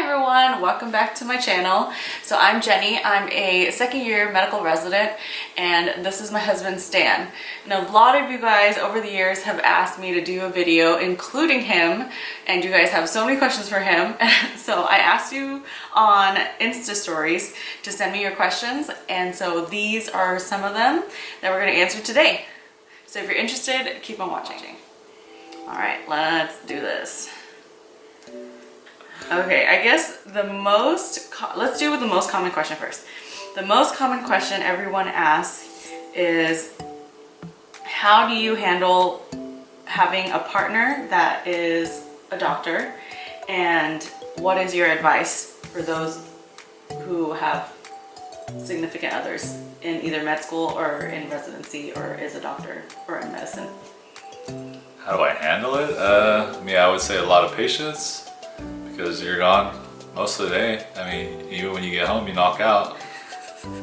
everyone, welcome back to my channel. So I'm Jenny, I'm a second year medical resident and this is my husband Stan. Now a lot of you guys over the years have asked me to do a video including him, and you guys have so many questions for him. So I asked you on Insta stories to send me your questions, and so these are some of them that we're going to answer today. So if you're interested, keep on watching. All right, let's do this. Okay, I guess let's do with the most common question first. The most common question everyone asks is, how do you handle having a partner that is a doctor, and what is your advice for those who have significant others in either med school or in residency or is a doctor or in medicine? How do I handle it? I would say a lot of patience, because you're gone most of the day. I mean, even when you get home, you knock out.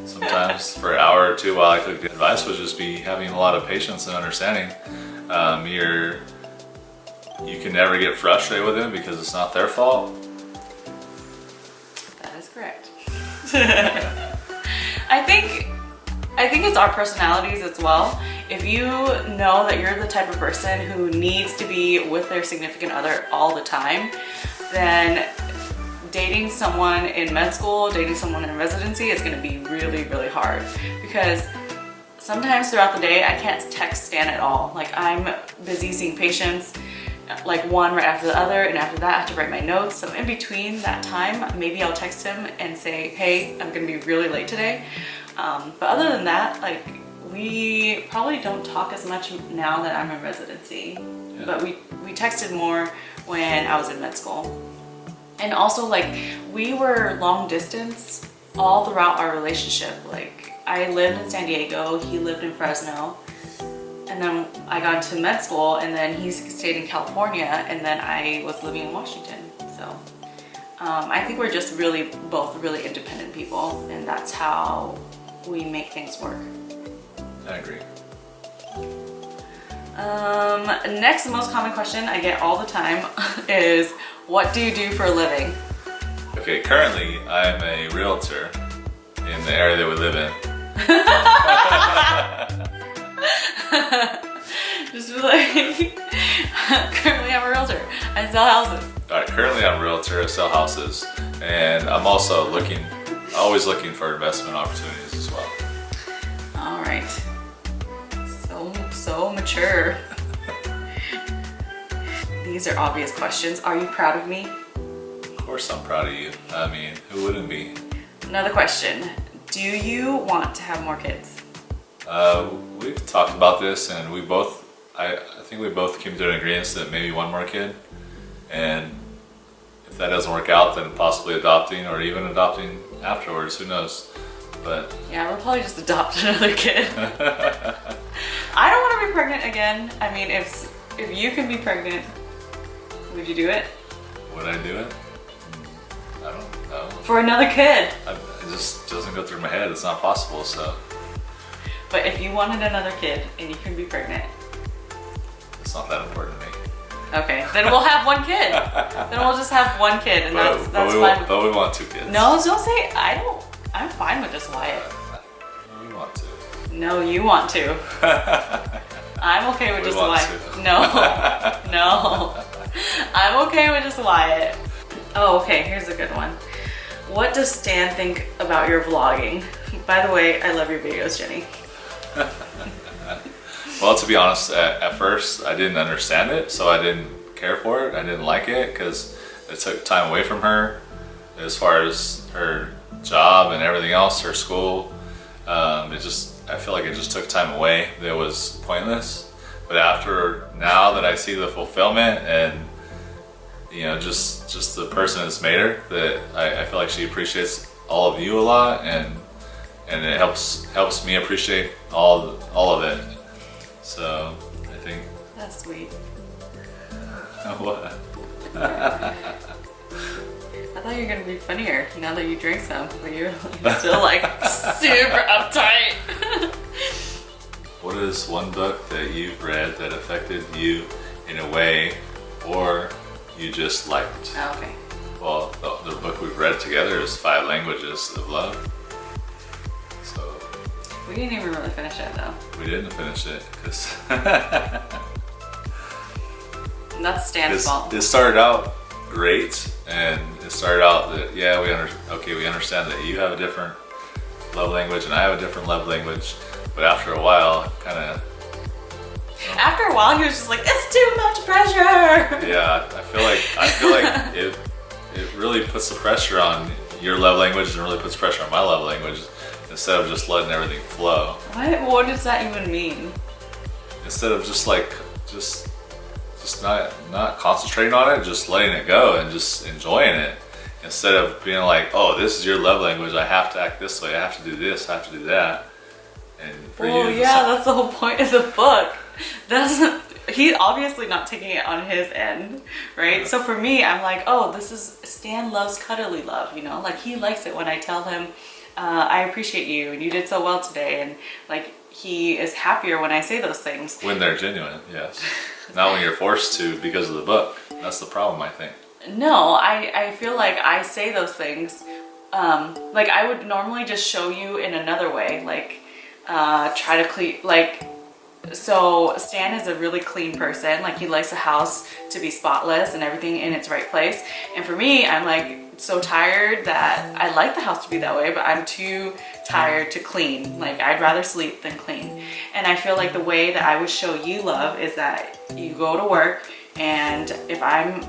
Sometimes for an hour or two while I cook. The advice would just be having a lot of patience and understanding. You can never get frustrated with them because it's not their fault. That is correct. I think it's our personalities as well. If you know that you're the type of person who needs to be with their significant other all the time, then dating someone in med school, dating someone in residency is going to be really, really hard, because sometimes throughout the day I can't text Stan at all. Like, I'm busy seeing patients, like one right after the other, and after that I have to write my notes. So in between that time, maybe I'll text him and say, hey, I'm going to be really late today. But other than that, like, we probably don't talk as much now that I'm in residency. Yeah. But we texted more when I was in med school. And also, like, we were long distance all throughout our relationship. Like, I lived in San Diego, he lived in Fresno, and then I got into med school, and then he stayed in California, and then I was living in Washington. So I think we're just both really independent people, and that's how we make things work. I agree. Next, the most common question I get all the time is, what do you do for a living? Okay, currently I'm a realtor in the area that we live in. Just be like, currently I'm a realtor, I sell houses. Alright, currently I'm a realtor, I sell houses, and I'm also always looking for investment opportunities as well. Alright. So mature. These are obvious questions. Are you proud of me? Of course I'm proud of you. I mean, who wouldn't be? Another question. Do you want to have more kids? We've talked about this, and I think we both came to an agreement that maybe one more kid. And if that doesn't work out, then possibly adopting, or even adopting afterwards, who knows? But yeah, we'll probably just adopt another kid. I don't want to be pregnant again. I mean, if you can be pregnant, would you do it? Would I do it? I don't know. For another kid? It just doesn't go through my head. It's not possible, so. But if you wanted another kid and you can be pregnant? It's not that important to me. Okay, then we'll have one kid. Then we'll just have one kid, and that's fine. But we want two kids. No, don't say, I'm fine with just Wyatt. You want to. No, you want to. I'm okay with just Wyatt. No. I'm okay with just Wyatt. Oh, okay, here's a good one. What does Stan think about your vlogging? By the way, I love your videos, Jenny. Well, to be honest, at first I didn't understand it, so I didn't care for it. I didn't like it because it took time away from her as far as her job and everything else, her school. I feel like it just took time away that was pointless. But now that I see the fulfillment and, you know, just the person that's made her, that I feel like she appreciates all of you a lot, and it helps me appreciate all of it. So I think that's sweet. What? I thought you were gonna be funnier now that you drink some, but you're still like super uptight. What is one book that you've read that affected you in a way, or you just liked? Oh, okay. Well, the book read together is 5 Languages of Love. So We didn't even really finish it though. we didn't finish it because That's Stan's fault. it started out great, and it started out that we understand that you have a different love language and I have a different love language, but after a while, kind of. After a while, he was just like, "It's too much pressure." Yeah, I feel like it really puts the pressure on your love language and really puts pressure on my love language instead of just letting everything flow. What does that even mean? Instead of just not concentrating on it, just letting it go and just enjoying it. Instead of being like, oh, this is your love language, I have to act this way, I have to do this, I have to do that. And for you, that's the whole point of the book. He's obviously not taking it on his end, right? Yeah. So for me, I'm like, oh, this is, Stan loves cuddly love, you know? Like, he likes it when I tell him, I appreciate you and you did so well today. And like, he is happier when I say those things. When they're genuine, yes. Not when you're forced to because of the book. That's the problem, I think. No, I feel like I say those things, like I would normally just show you in another way, like try to clean, like, so Stan is a really clean person. Like, he likes the house to be spotless and everything in its right place. And for me, I'm like so tired that I like the house to be that way, but I'm too tired to clean. Like, I'd rather sleep than clean. And I feel like the way that I would show you love is that you go to work, and if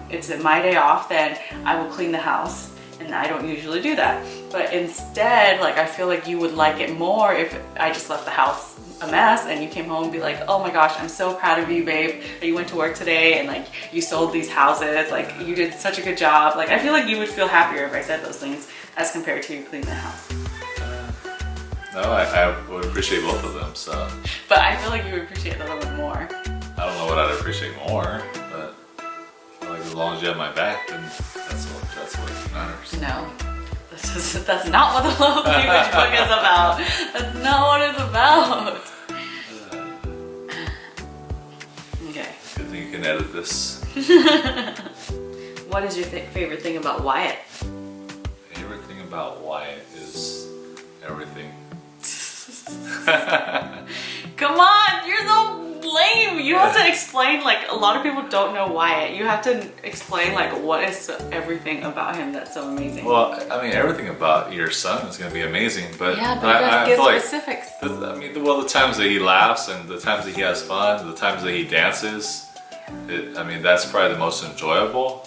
it's my day off, then I will clean the house. And I don't usually do that. But instead, like, I feel like you would like it more if I just left the house a mess and you came home and be like, oh my gosh, I'm so proud of you, babe, that you went to work today and like you sold these houses, like you did such a good job. Like, I feel like you would feel happier if I said those things as compared to you cleaning the house. No, I would appreciate both of them, so. But I feel like you would appreciate the other one more. I don't know what I'd appreciate more, but I feel like as long as you have my back, then that's what matters. No. That's not what the love language book is about. That's not what it's about. Okay. Good thing you can edit this. What is your favorite thing about Wyatt? Favorite thing about Wyatt is everything. Come on, you're so lame. You have to explain, like, a lot of people don't know Wyatt. You have to explain, like, what is everything about him that's so amazing. Well, I mean, everything about your son is going to be amazing, but yeah, but you gotta give specifics. The times that he laughs and the times that he has fun, the times that he dances, that's probably the most enjoyable.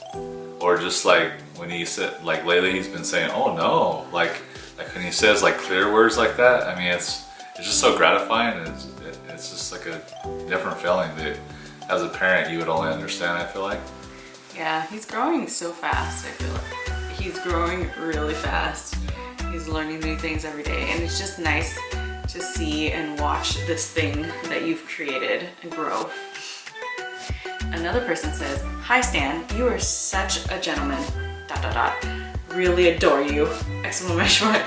Or just like when he said, like lately he's been saying, oh no, like when he says like clear words like that, I mean, it's just so gratifying, and it's just like a different feeling that as a parent you would only understand, I feel like. Yeah, he's growing so fast, I feel like. He's growing really fast. He's learning new things every day, and it's just nice to see and watch this thing that you've created grow. Another person says, hi Stan, you are such a gentleman, ... Really adore you, ! Exclamation mark.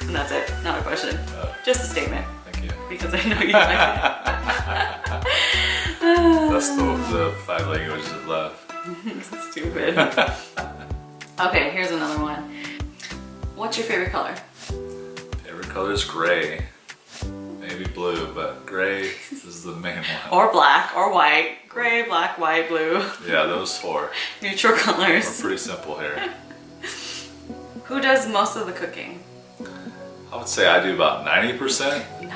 And that's it, not a question. Just a statement. Thank you. Because I know you like it. That's the 5 languages of love. Stupid. Okay, here's another one. What's your favorite color? Favorite color is gray. Maybe blue, but gray is the main one. Or black, or white. Gray, black, white, blue. Yeah, those 4. Neutral colors. We're pretty simple here. Who does most of the cooking? I would say I do about 90%. 90%?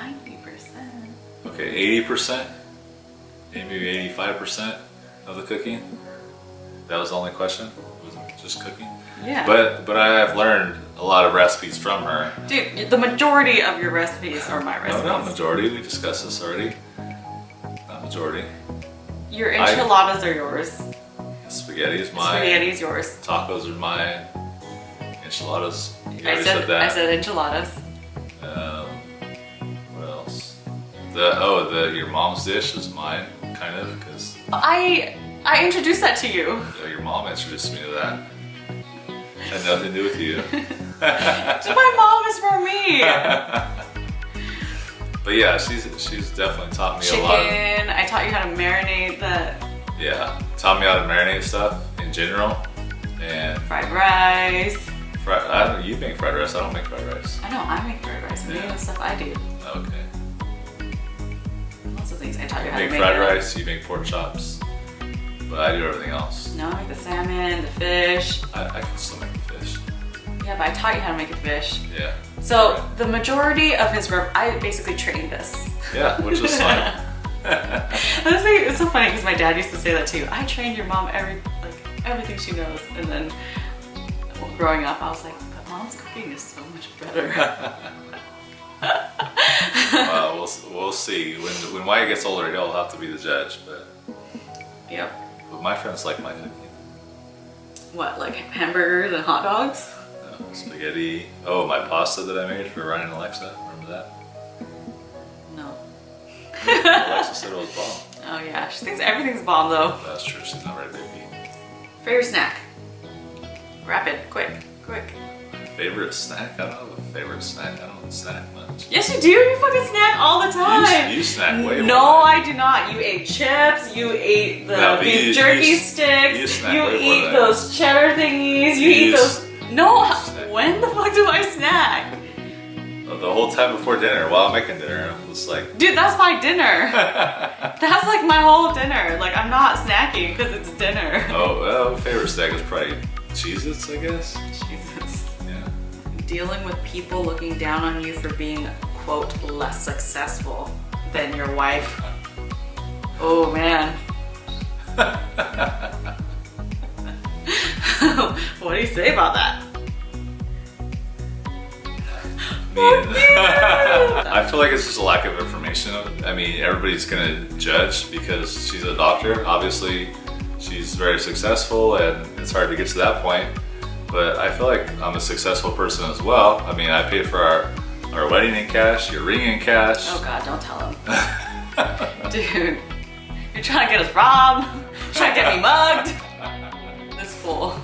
Okay, 80%. Maybe 85% of the cooking. That was the only question? It wasn't just cooking? Yeah. But I have learned a lot of recipes from her. Dude, the majority of your recipes are my recipes. No, not majority. We discussed this already. Not majority. Your enchiladas are yours. Spaghetti is mine. Spaghetti is yours. Tacos are mine. Enchiladas. You already said that. I said enchiladas. What else? Your mom's dish is mine, kind of, because I introduced that to you. Your mom introduced me to that. Had nothing to do with you. My mom is for me. But yeah, she's definitely taught me Chicken, a lot. I taught you how to marinate that. Yeah, taught me how to marinate stuff in general. And fried rice. You make fried rice. I don't make fried rice. I know, I make fried rice. And the stuff I do. Okay. Lots of things I taught you how to You make. make fried rice, you make pork chops. But I do everything else. No, I make the salmon, the fish. I can still make the fish. Yeah, but I taught you how to make the fish. Yeah. So the majority of his I basically trained this. Yeah, which is fine. Honestly, it's so funny because my dad used to say that too. I trained your mom everything she knows. And then growing up, I was like, but mom's cooking is so much better. We'll see. When Wyatt gets older, he'll have to be the judge. But Yep. But my friends like my cooking. What, like hamburgers and hot dogs? Spaghetti. Oh, my pasta that I made for Ryan and Alexa. Remember that? No. Alexa said it was bomb. Oh yeah, she thinks everything's bomb though. That's true. She's not very picky. Favorite snack? Rapid, quick. Favorite snack? I don't have a favorite snack. I don't snack much. Yes, you do. You fucking snack all the time. You snack way more. No, I do not. You ate chips. You ate these jerky sticks. You eat those cheddar thingies. You eat those. No, when the fuck do I snack? The whole time before dinner, while I'm making dinner, I was like, dude, that's my dinner. That's like my whole dinner. Like, I'm not snacking because it's dinner. Oh, well, favorite snack is probably Cheez-Its, I guess. Jesus. Yeah. Dealing with people looking down on you for being, quote, less successful than your wife. Oh, man. What do you say about that? I feel like it's just a lack of information. I mean, everybody's gonna judge because she's a doctor. Obviously, she's very successful and it's hard to get to that point. But I feel like I'm a successful person as well. I mean, I paid for our wedding in cash, your ring in cash. Oh God, don't tell him. Dude, you're trying to get us robbed, trying to get me mugged. This fool.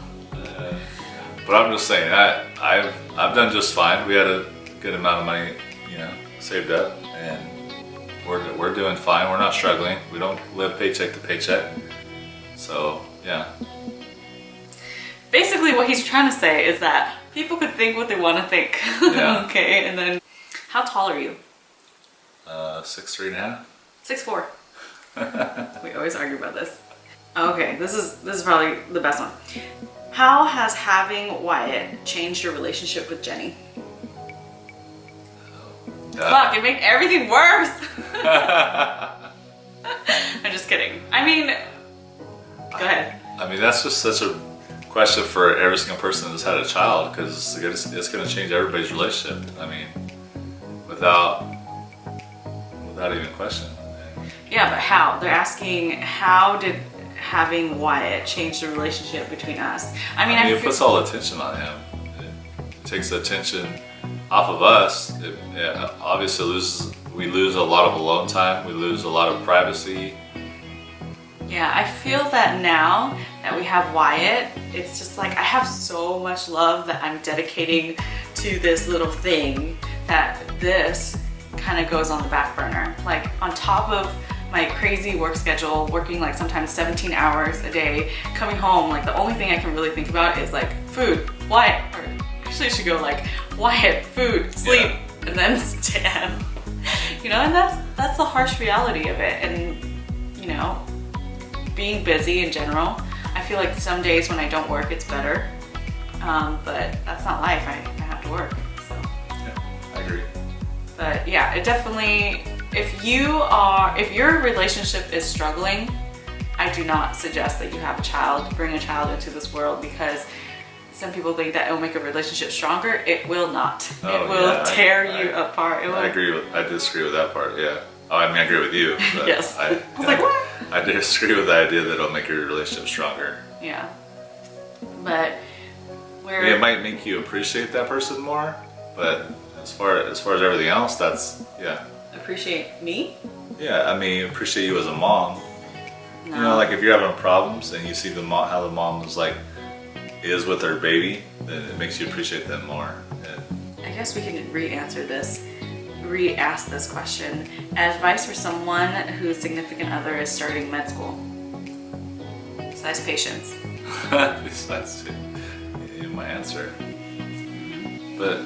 But I'm just saying, I've done just fine. We had a good amount of money, saved up, and we're doing fine. We're not struggling. We don't live paycheck to paycheck. So yeah. Basically, what he's trying to say is that people could think what they want to think. Yeah. Okay, and then, how tall are you? 6'3.5". 6'4". We always argue about this. Okay, this is probably the best one. How has having Wyatt changed your relationship with Jenny? Fuck, it made everything worse. I'm just kidding. I mean, go ahead. I mean, that's just such a question for every single person that's had a child, because it's going to change everybody's relationship. I mean, without even question. Yeah, but how? They're asking, how did having Wyatt change the relationship between us? I mean, it puts all the attention on him. It takes the attention off of us. Obviously we lose a lot of alone time. We lose a lot of privacy. Yeah, I feel that now that we have Wyatt, it's just like I have so much love that I'm dedicating to this little thing that this kind of goes on the back burner. Like on top of my crazy work schedule, working like sometimes 17 hours a day, coming home, like the only thing I can really think about is like food, Wyatt, or actually I should go like Wyatt, food, sleep, and then Stan. And that's the harsh reality of it. And being busy in general, I feel like some days when I don't work, it's better. But that's not life. I have to work. So. Yeah, I agree. But yeah, it definitely. If your relationship is struggling, I do not suggest that you have a child, bring a child into this world, because some people think that it will make a relationship stronger. It will not. It will tear you apart. I disagree with that part, yeah. Oh, I mean, I agree with you. But yes. I was like, what? I disagree with the idea that it'll make your relationship stronger. Yeah. But it might make you appreciate that person more, but as far as everything else, that's, yeah. Appreciate me? Yeah, I mean, appreciate you as a mom. No. Like if you're having problems and you see how the mom is with her baby, then it makes you appreciate them more. And I guess we can re-ask this question. Advice for someone whose significant other is starting med school. Besides patience. Besides, you my answer. But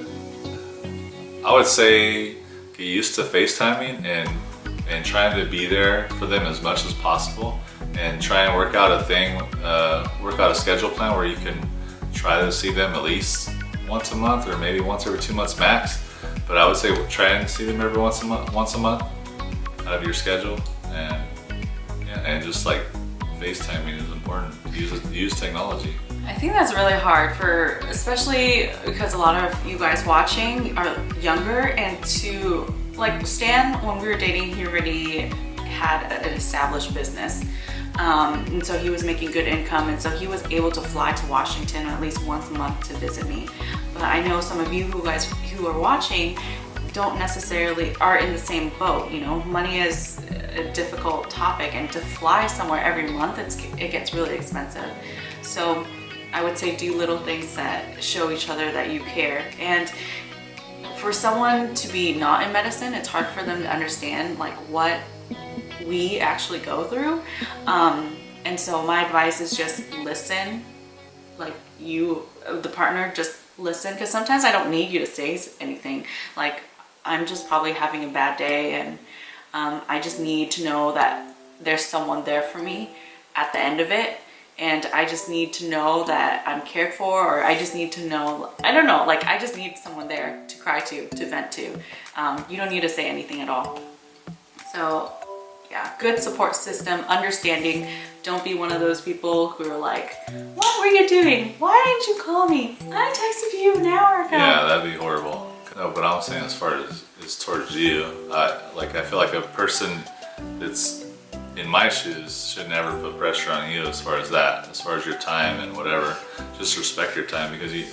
I would say get used to FaceTiming and trying to be there for them as much as possible, and try and work out a schedule plan where you can try to see them at least once a month or maybe once every 2 months max. But I would say try and see them every once a month out of your schedule, and just like FaceTiming is important. Use technology. I think that's really hard especially because a lot of you guys watching are younger, and to like Stan, when we were dating, he already had an established business. And so he was making good income, and so he was able to fly to Washington at least once a month to visit me. But I know some of you who are watching don't necessarily are in the same boat. You know, money is a difficult topic, and to fly somewhere every month, it gets really expensive. So I would say do little things that show each other that you care. And for someone to be not in medicine, it's hard for them to understand like what we actually go through. And so my advice is just listen. Like the partner, just listen, because sometimes I don't need you to say anything. Like I'm just probably having a bad day, and I just need to know that there's someone there for me at the end of it. And I just need to know that I'm cared for, or I just need to know, I don't know, like I just need someone there to cry to vent to. You don't need to say anything at all. So yeah, good support system, understanding. Don't be one of those people who are like, what were you doing? Why didn't you call me? I texted you an hour ago. Yeah, that'd be horrible. No, but I'm saying as far as towards you, I feel like a person that's in my shoes should never put pressure on you as far as your time and whatever. Just respect your time, because you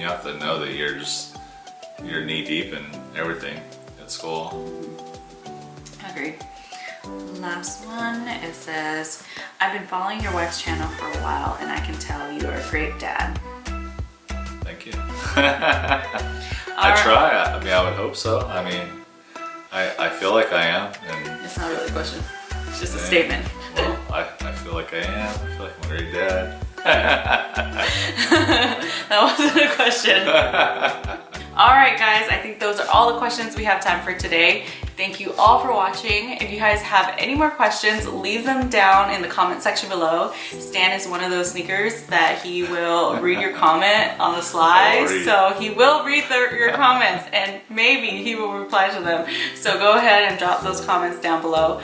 have to know that you're knee deep in everything at school. Agreed. Last one, it says, I've been following your wife's channel for a while, and I can tell you are a great dad. Thank you. I try. I mean, I would hope so. I mean, I feel like I am. And it's not really a question. It's just a statement. Well, I feel like I am. I feel like I'm a great dad. That wasn't a question. All right, guys, I think those are all the questions we have time for today. Thank you all for watching. If you guys have any more questions, leave them down in the comment section below. Stan is one of those sneakers that he will read your comment on the slide. So he will read your comments, and maybe he will reply to them. So go ahead and drop those comments down below.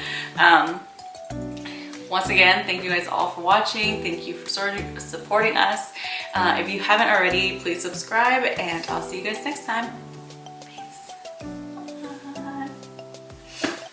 Once again, thank you guys all for watching. Thank you for supporting us. If you haven't already, please subscribe, and I'll see you guys next time.